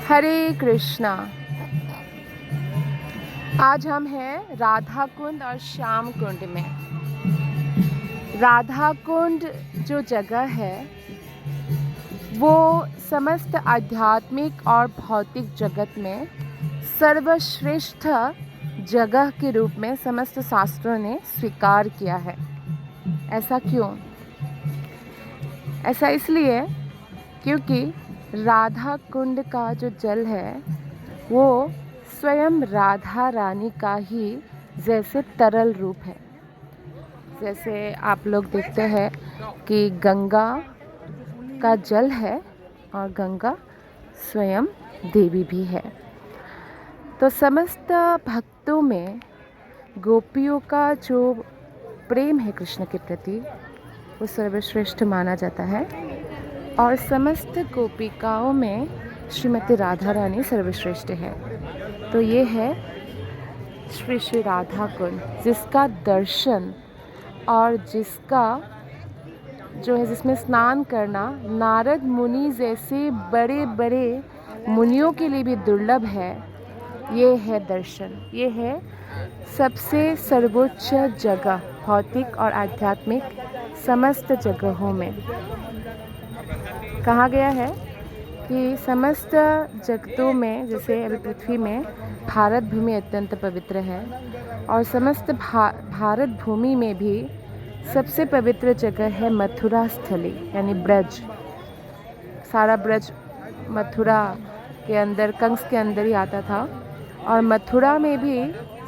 हरे कृष्णा। आज हम हैं राधा कुंड और श्याम कुंड में। राधा कुंड जो जगह है वो समस्त आध्यात्मिक और भौतिक जगत में सर्वश्रेष्ठ जगह के रूप में समस्त शास्त्रों ने स्वीकार किया है। ऐसा क्यों? ऐसा इसलिए क्योंकि राधा कुंड का जो जल है वो स्वयं राधा रानी का ही जैसे तरल रूप है। जैसे आप लोग देखते हैं कि गंगा का जल है और गंगा स्वयं देवी भी है। तो समस्त भक्तों में गोपियों का जो प्रेम है कृष्ण के प्रति वो सर्वश्रेष्ठ माना जाता है और समस्त गोपिकाओं में श्रीमती राधा रानी सर्वश्रेष्ठ है। तो ये है श्री श्री राधा कुंड, जिसका दर्शन और जिसका जो है जिसमें स्नान करना नारद मुनि जैसे बड़े बड़े मुनियों के लिए भी दुर्लभ है। ये है दर्शन, ये है सबसे सर्वोच्च जगह भौतिक और आध्यात्मिक समस्त जगहों में। कहा गया है कि समस्त जगतों में जैसे अभी पृथ्वी में भारत भूमि अत्यंत पवित्र है और समस्त भारत भूमि में भी सबसे पवित्र जगह है मथुरा स्थली यानी ब्रज। सारा ब्रज मथुरा के अंदर कंस के अंदर ही आता था और मथुरा में भी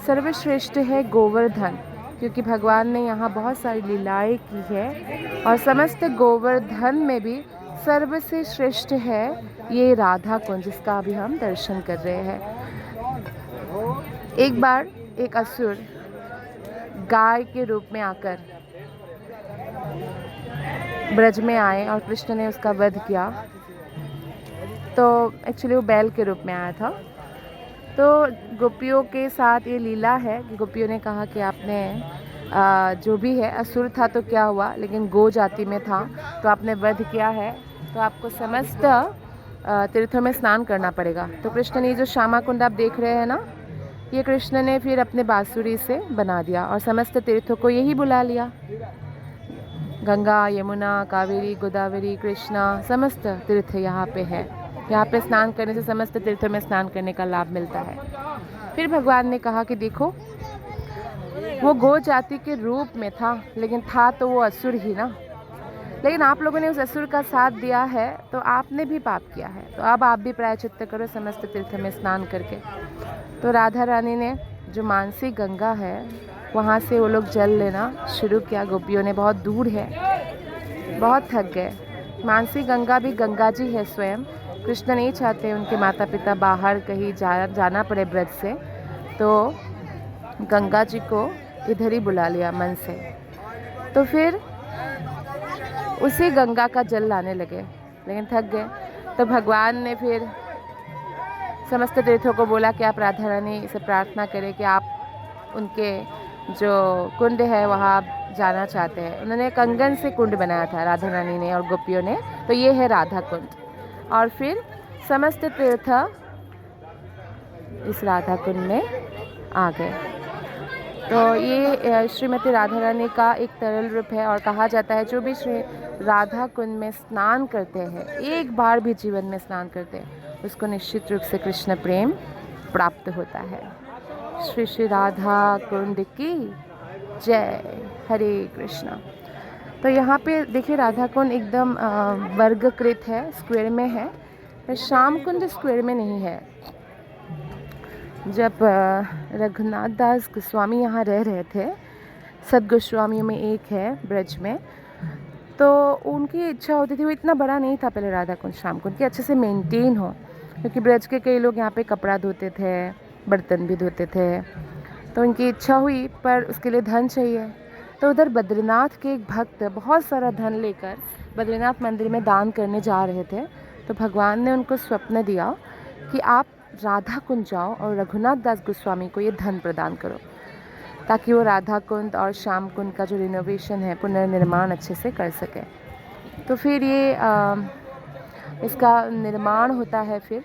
सर्वश्रेष्ठ है गोवर्धन, क्योंकि भगवान ने यहाँ बहुत सारी लीलाएं की है और समस्त गोवर्धन में भी सर्वसे श्रेष्ठ है ये राधा कुंज, जिसका अभी हम दर्शन कर रहे हैं। एक बार एक असुर गाय के रूप में आकर ब्रज में आए और कृष्ण ने उसका वध किया। तो एक्चुअली वो बैल के रूप में आया था। तो गोपियों के साथ ये लीला है कि गोपियों ने कहा कि आपने जो भी है असुर था तो क्या हुआ, लेकिन गो जाति में था तो आपने वध किया है, तो आपको समस्त तीर्थों में स्नान करना पड़ेगा। तो कृष्ण ने जो श्यामा कुंड आप देख रहे हैं ना, ये कृष्ण ने फिर अपने बांसुरी से बना दिया और समस्त तीर्थों को यही बुला लिया। गंगा, यमुना, कावेरी, गोदावरी, कृष्णा समस्त तीर्थ यहाँ पे है। यहाँ पे स्नान करने से समस्त तीर्थों में स्नान करने का लाभ मिलता है। फिर भगवान ने कहा कि देखो वो गो जाति के रूप में था, लेकिन था तो वो असुर ही ना, लेकिन आप लोगों ने उस असुर का साथ दिया है तो आपने भी पाप किया है, तो अब आप भी प्रायश्चित्त करो समस्त तीर्थ में स्नान करके। तो राधा रानी ने जो मानसी गंगा है वहाँ से वो लोग जल लेना शुरू किया। गोपियों ने बहुत दूर है, बहुत थक गए। मानसी गंगा भी गंगा जी है स्वयं। कृष्ण नहीं चाहते उनके माता पिता बाहर कहीं जाना पड़े ब्रज से, तो गंगा जी को इधर ही बुला लिया मन से। तो फिर उसी गंगा का जल लाने लगे, लेकिन थक गए। तो भगवान ने फिर समस्त तीर्थों को बोला कि आप राधा रानी से प्रार्थना करें कि आप उनके जो कुंड है वहाँ जाना चाहते हैं। उन्होंने कंगन से कुंड बनाया था राधा रानी ने और गोपियों ने, तो ये है राधा कुंड। और फिर समस्त तीर्थ इस राधा कुंड में आ गए। तो ये श्रीमती राधा रानी का एक तरल रूप है और कहा जाता है जो भी श्री राधा कुंड में स्नान करते हैं, एक बार भी जीवन में स्नान करते हैं, उसको निश्चित रूप से कृष्ण प्रेम प्राप्त होता है। श्री श्री राधा कुंड की जय। हरे कृष्णा। तो यहाँ पे देखिए राधा कुंड एकदम वर्गकृत है, स्क्वायर में है, पर श्याम कुंड स्क्वायर में नहीं है। जब रघुनाथ दास गोस्वामी यहाँ रह रहे थे, सत गोस्वामियों में एक है ब्रज में, तो उनकी इच्छा होती थी, वो इतना बड़ा नहीं था पहले राधा कुंड श्याम कुंड, कि अच्छे से मेंटेन हो, क्योंकि ब्रज के कई लोग यहाँ पे कपड़ा धोते थे, बर्तन भी धोते थे। तो उनकी इच्छा हुई, पर उसके लिए धन चाहिए। तो उधर बद्रीनाथ के एक भक्त बहुत सारा धन लेकर बद्रीनाथ मंदिर में दान करने जा रहे थे। तो भगवान ने उनको स्वप्न दिया कि आप राधा कुंड जाओ और रघुनाथ दास गोस्वामी को ये धन प्रदान करो, ताकि वो राधा कुंड और श्याम कुंड का जो रिनोवेशन है, पुनर्निर्माण अच्छे से कर सके। तो फिर ये इसका निर्माण होता है फिर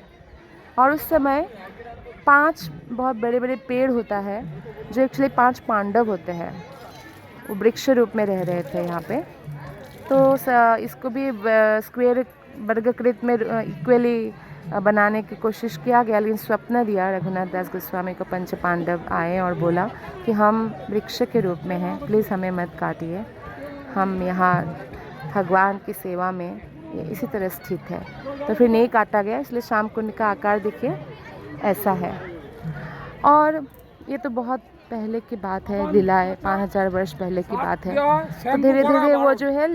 और उस समय 5 बहुत बड़े बड़े पेड़ होता है जो एक्चुअली 5 पांडव होते हैं, वो वृक्ष रूप में रह रहे थे यहाँ पे। तो इसको भी स्क्वायर वर्गकृत में इक्वली बनाने की कोशिश किया गया, लेकिन स्वप्न दिया रघुनाथ दास गोस्वामी को। पंच पांडव आए और बोला कि हम वृक्ष के रूप में हैं, प्लीज़ हमें मत काटिए, हम यहाँ भगवान की सेवा में इसी तरह स्थित है। तो फिर नहीं काटा गया, इसलिए श्याम कुंड का आकार देखिए ऐसा है। और ये तो बहुत पहले की बात है, लीला है, 5000 वर्ष पहले की बात है। तो धीरे धीरे वो जो है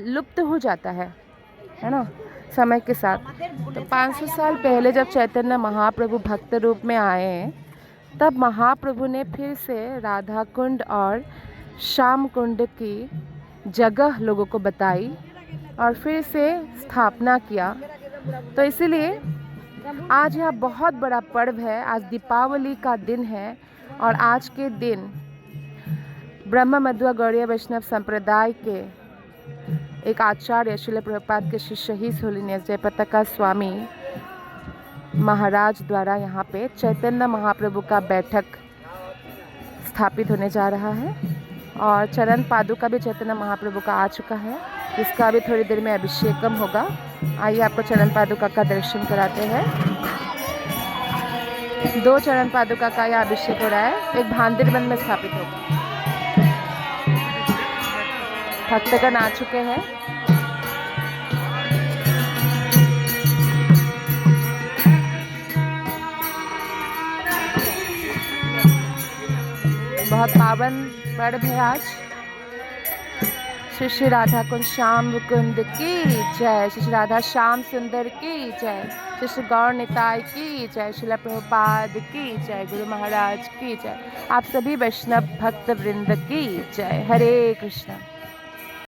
लुप्त हो जाता है ना, समय के साथ। तो 500 साल पहले जब चैतन्य महाप्रभु भक्त रूप में आए, तब महाप्रभु ने फिर से राधा कुंड और श्याम कुंड की जगह लोगों को बताई और फिर से स्थापना किया। तो इसीलिए आज यह बहुत बड़ा पर्व है, आज दीपावली का दिन है। और आज के दिन ब्रह्म मध्व गौड़ीय वैष्णव संप्रदाय के एक आचार्य श्रील प्रभुपाद के शिष्य हिज होलीनेस जयप्रताका स्वामी महाराज द्वारा यहाँ पे चैतन्य महाप्रभु का बैठक स्थापित होने जा रहा है। और चरण पादुका भी चैतन्य महाप्रभु का आ चुका है, जिसका अभी थोड़ी देर में अभिषेकम होगा। आइए आपको चरण पादुका का दर्शन कराते हैं। 2 चरण पादुका का यह अभिषेक हो रहा है, एक भांदिरबन में स्थापित होगा। भक्तगण आ चुके हैं। बहुत पावन पर्व है आज। श्री श्री राधा कुंड श्याम मुकुंद की जय, श्री श्री राधा श्याम सुंदर की जय, श्री श्री गौर निताय की जय, श्रील प्रभुपाद की जय, गुरु महाराज की जय, आप सभी वैष्णव भक्त वृंद की जय। हरे कृष्णा।